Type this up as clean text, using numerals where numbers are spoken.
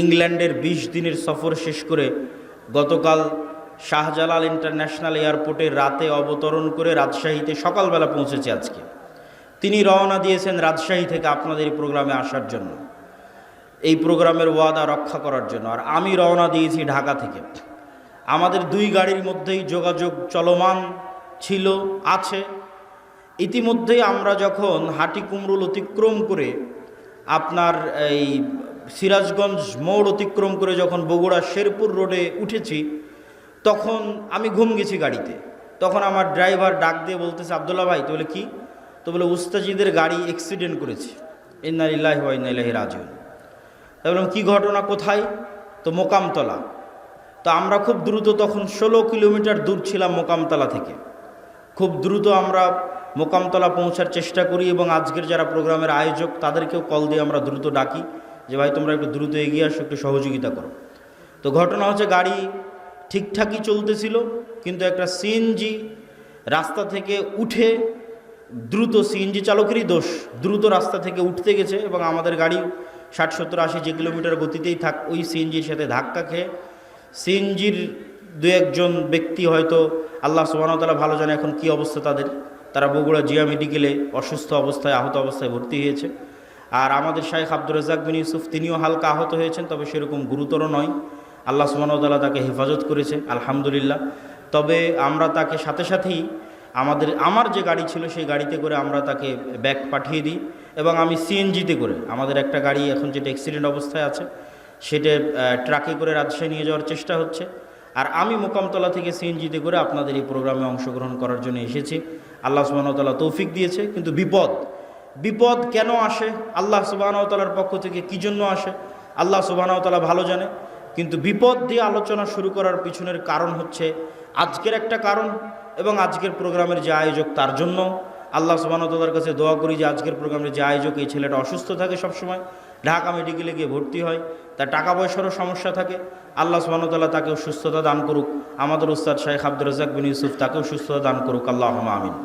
ইংল্যান্ডের 20 দিনের সফর শেষ করে গতকাল শাহজালাল ইন্টারন্যাশনাল এয়ারপোর্টে রাতে অবতরণ করে রাজশাহীতে সকালবেলা পৌঁছেছে। আজকে তিনি রওনা দিয়েছেন রাজশাহী থেকে আপনাদের এই প্রোগ্রামে আসার জন্য, এই প্রোগ্রামের ওয়াদা রক্ষা করার জন্য। আর আমি রওনা দিয়েছি ঢাকা থেকে। আমাদের দুই গাড়ির মধ্যেই যোগাযোগ চলমান ছিল, আছে। ইতিমধ্যেই আমরা যখন হাটিকুমরুল অতিক্রম করে আপনার এই সিরাজগঞ্জ মোড় অতিক্রম করে যখন বগুড়া শেরপুর রোডে উঠেছি, তখন আমি ঘুম গেছি গাড়িতে। তখন আমার ড্রাইভার ডাক দিয়ে বলতেছে, আব্দুল্লাহ ভাই। তো বলে কি? তো বলে উস্তাজিদের গাড়ি অ্যাক্সিডেন্ট করেছে। ইন্না লিল্লাহি ওয়া ইন্না ইলাইহি রাজিউন। তাই বললাম কী ঘটনা, কোথায়? তো মোকামতলা। তো আমরা খুব দ্রুত, তখন 16 কিলোমিটার দূর ছিলাম মোকামতলা থেকে। খুব দ্রুত আমরা মোকামতলা পৌঁছার চেষ্টা করি এবং আজকের যারা প্রোগ্রামের আয়োজক তাদেরকেও কল দিয়ে আমরা দ্রুত ডাকি যে ভাই তোমরা একটু দ্রুত এগিয়ে আসো, একটু সহযোগিতা করো। তো ঘটনা হচ্ছে গাড়ি ঠিকঠাকই চলতেছিল, কিন্তু একটা সিএনজি রাস্তা থেকে উঠে দ্রুত, সিএনজি চালকেরই দোষ, দ্রুত রাস্তা থেকে উঠতে গেছে এবং আমাদের গাড়ি 60, 70, 80 যে কিলোমিটার গতিতেই থাক ওই সিএনজির সাথে ধাক্কা খেয়ে সিএনজির দু একজন ব্যক্তি, হয়তো আল্লাহ সুবহানাহু ওয়া তাআলা ভালো জানে এখন কী অবস্থা তাদের, তারা বগুড়া জিয়া মেডিকেলে অসুস্থ অবস্থায়, আহত অবস্থায় ভর্তি হয়েছে। আর আমাদের শাইখ আব্দুর রাজ্জাক বিন ইউসুফ তিনিও হালকা আহত হয়েছেন, তবে সেরকম গুরুতর নয়। আল্লাহ সুবহানাহু ওয়া তাআলা তাকে হেফাজত করেছে, আলহামদুলিল্লাহ। তবে আমরা তাকে সাথে সাথেই আমার যে গাড়ি ছিল সেই গাড়িতে করে আমরা তাকে ব্যাক পাঠিয়ে দিই এবং আমি সিএনজিতে করে, আমাদের একটা গাড়ি এখন যেটা অ্যাক্সিডেন্ট অবস্থায় আছে সেটা ট্রাকে করে রাজশাহী নিয়ে যাওয়ার চেষ্টা হচ্ছে। আর আমি মোকামতলা থেকে সিএনজিতে করে আপনাদের এই প্রোগ্রামে অংশগ্রহণ করার জন্য এসেছি। আল্লাহ সুবহানাহু ওয়া তাআলা তৌফিক দিয়েছে। কিন্তু বিপদ কেন আসে, আল্লাহ সুবহানাহু ওয়া তাআলার পক্ষ থেকে কী জন্য আসে, আল্লাহ সুবহানাহু ওয়া তাআলা ভালো জানে। কিন্তু বিপদ দিয়ে আলোচনা শুরু করার পিছনের কারণ হচ্ছে আজকের একটা কারণ, এবং আজকের প্রোগ্রামের যে আয়োজক তার জন্য আল্লাহ সুবহানাহু ওয়া তাআলার কাছে দোয়া করি যে আজকের প্রোগ্রামের যে আয়োজক, এই ছেলেটা অসুস্থ থাকে সবসময়, ঢাকা মেডিকেলে গিয়ে ভর্তি হয়, তার টাকা পয়সারও সমস্যা থাকে। আল্লাহ সুবহানাহু ওয়া তাআলা তাকেও সুস্থতা দান করুক। আমাদের উস্তাদ শাইখ আব্দুর রাজ্জাক বিন ইউসুফ তাকেও সুস্থতা দান করুক, আল্লাহুম্মা আমিন।